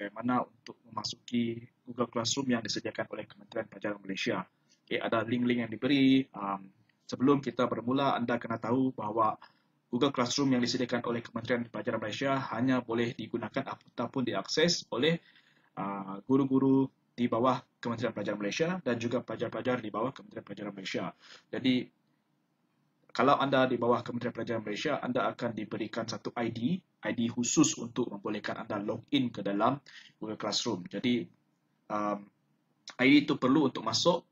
bagaimana untuk memasuki Google Classroom yang disediakan oleh Kementerian Pelajaran Malaysia. Okay, ada link-link yang diberi. Sebelum kita bermula, anda kena tahu bahawa Google Classroom yang disediakan oleh Kementerian Pelajaran Malaysia hanya boleh digunakan ataupun diakses oleh guru-guru di bawah Kementerian Pelajaran Malaysia dan juga pelajar-pelajar di bawah Kementerian Pelajaran Malaysia. Jadi, kalau anda di bawah Kementerian Pelajaran Malaysia, anda akan diberikan satu ID khusus untuk membolehkan anda login ke dalam Google Classroom. Jadi, ID itu perlu untuk masuk,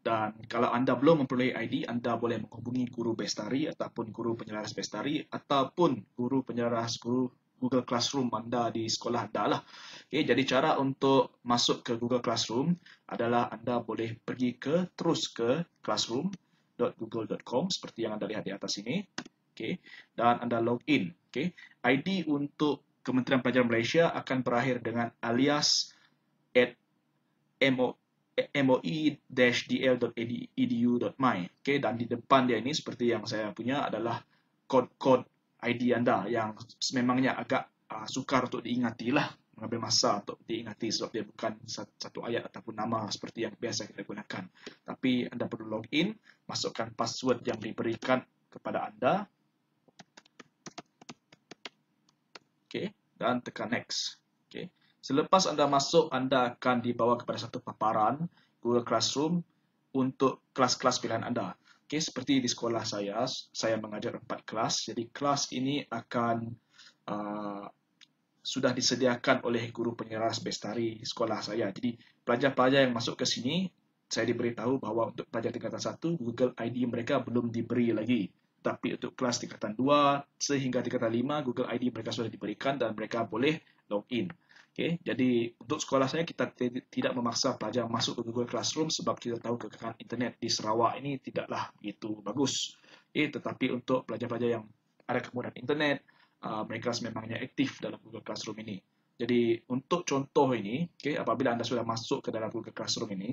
dan kalau anda belum memperoleh ID, anda boleh menghubungi guru Bestari ataupun guru penyelaras Bestari ataupun guru penyelaras Google Classroom anda di sekolah anda lah. Okay, jadi cara untuk masuk ke Google Classroom adalah anda boleh pergi terus ke classroom.google.com seperti yang anda lihat di atas ini. Okay, dan anda login. Okay, ID untuk Kementerian Pelajaran Malaysia akan berakhir dengan moi-dl.edu.my. Okay, dan di depan dia ini seperti yang saya punya adalah kod-kod ID anda yang memangnya agak sukar untuk diingati lah, mengambil masa untuk diingati sebab dia bukan satu ayat ataupun nama seperti yang biasa kita gunakan. Tapi anda perlu login, masukkan password yang diberikan kepada anda. Okay, dan tekan next. Okay. Selepas anda masuk, anda akan dibawa kepada satu paparan Google Classroom untuk kelas-kelas pilihan anda. Okay, seperti di sekolah saya mengajar 4 kelas. Jadi kelas ini akan sudah disediakan oleh guru penyelaras Bestari sekolah saya. Jadi pelajar-pelajar yang masuk ke sini, saya diberitahu bahawa untuk pelajar tingkatan 1, Google ID mereka belum diberi lagi. Tapi untuk kelas tingkatan 2 sehingga tingkatan 5, Google ID mereka sudah diberikan dan mereka boleh login. Okay, jadi untuk sekolah saya, kita tidak memaksa pelajar masuk ke Google Classroom sebab kita tahu kekayaan internet di Sarawak ini tidaklah begitu bagus. Okay, tetapi untuk pelajar-pelajar yang ada kemudahan internet, mereka sememangnya aktif dalam Google Classroom ini. Jadi untuk contoh ini, okay, apabila anda sudah masuk ke dalam Google Classroom ini,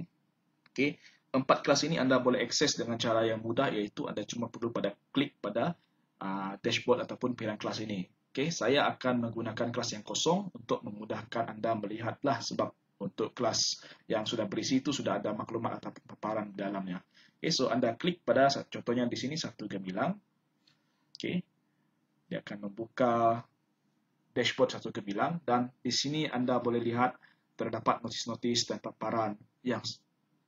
okay, 4 kelas ini anda boleh akses dengan cara yang mudah, iaitu anda cuma perlu klik pada dashboard ataupun pilihan kelas ini. Okay, saya akan menggunakan kelas yang kosong untuk memudahkan anda melihatlah, sebab untuk kelas yang sudah berisi itu sudah ada maklumat atau paparan di dalamnya. Okay, so anda klik pada contohnya di sini satu gemilang. Okay, dia akan membuka dashboard satu gemilang dan di sini anda boleh lihat terdapat notis-notis dan paparan yang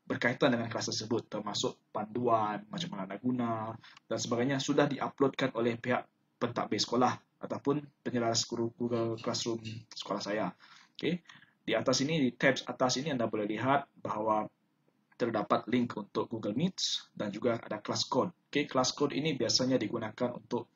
berkaitan dengan kelas tersebut, termasuk panduan, macam mana nak guna dan sebagainya, sudah diuploadkan oleh pihak pentadbir sekolah ataupun penyelaras Google Classroom sekolah saya. Okay. Di atas ini, di tabs atas ini anda boleh lihat bahawa terdapat link untuk Google Meet dan juga ada class code. Okay. Class code ini biasanya digunakan untuk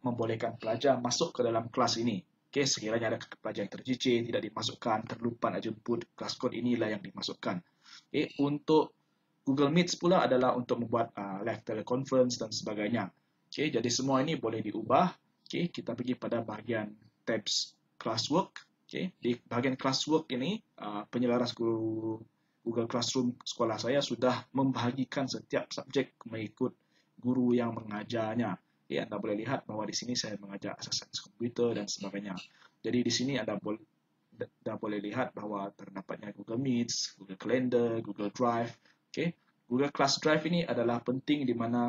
membolehkan pelajar masuk ke dalam kelas ini. Okay. Sekiranya ada pelajar yang tercicir, tidak dimasukkan, terlupa nak jemput, class code inilah yang dimasukkan. Okay. Untuk Google Meet pula adalah untuk membuat live teleconference dan sebagainya. Okay. Jadi semua ini boleh diubah. Okay, kita pergi pada bahagian tabs classwork. Okay, di bahagian classwork ini, penyelaras Google Classroom sekolah saya sudah membahagikan setiap subjek mengikut guru yang mengajarnya. Okay, anda boleh lihat bahawa di sini saya mengajar asas komputer dan sebagainya. Jadi di sini anda boleh lihat bahawa terdapatnya Google Meet, Google Calendar, Google Drive. Okay, Google Class Drive ini adalah penting di mana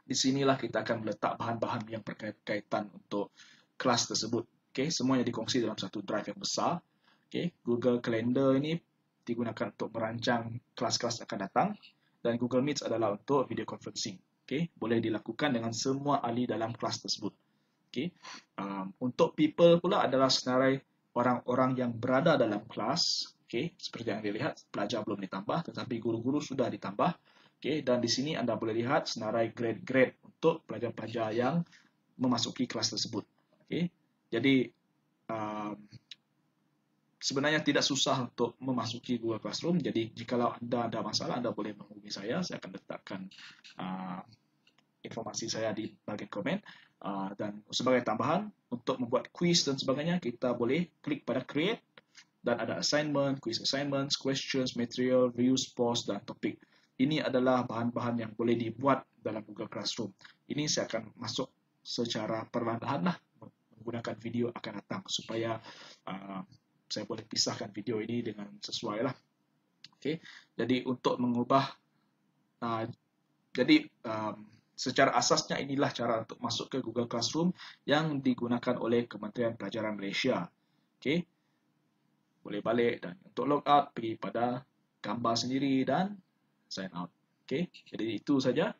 di sinilah kita akan meletak bahan-bahan yang berkaitan untuk kelas tersebut. Okay, semuanya dikongsi dalam satu drive yang besar. Okay, Google Calendar ini digunakan untuk merancang kelas-kelas akan datang dan Google Meet adalah untuk video conferencing. Okay, boleh dilakukan dengan semua ahli dalam kelas tersebut. Okay, untuk people pula adalah senarai orang-orang yang berada dalam kelas. Okay, seperti yang dilihat, pelajar belum ditambah tetapi guru-guru sudah ditambah. Okay, dan di sini anda boleh lihat senarai grade-grade untuk pelajar-pelajar yang memasuki kelas tersebut. Okay, jadi sebenarnya tidak susah untuk memasuki Google Classroom. Jadi jikalau anda ada masalah, anda boleh menghubungi saya. Saya akan letakkan informasi saya di bagian komen. Dan sebagai tambahan, untuk membuat quiz dan sebagainya, kita boleh klik pada create dan ada assignment, quiz assignments, questions, material, views, post dan topik. Ini adalah bahan-bahan yang boleh dibuat dalam Google Classroom. Ini saya akan masuk secara perlahan-lahan lah, menggunakan video akan datang supaya saya boleh pisahkan video ini dengan sesuai lah. Okey, jadi untuk mengubah secara asasnya inilah cara untuk masuk ke Google Classroom yang digunakan oleh Kementerian Pelajaran Malaysia. Okey, boleh balik dan untuk log out pergi pada gambar sendiri dan sign out. Okey, jadi itu saja.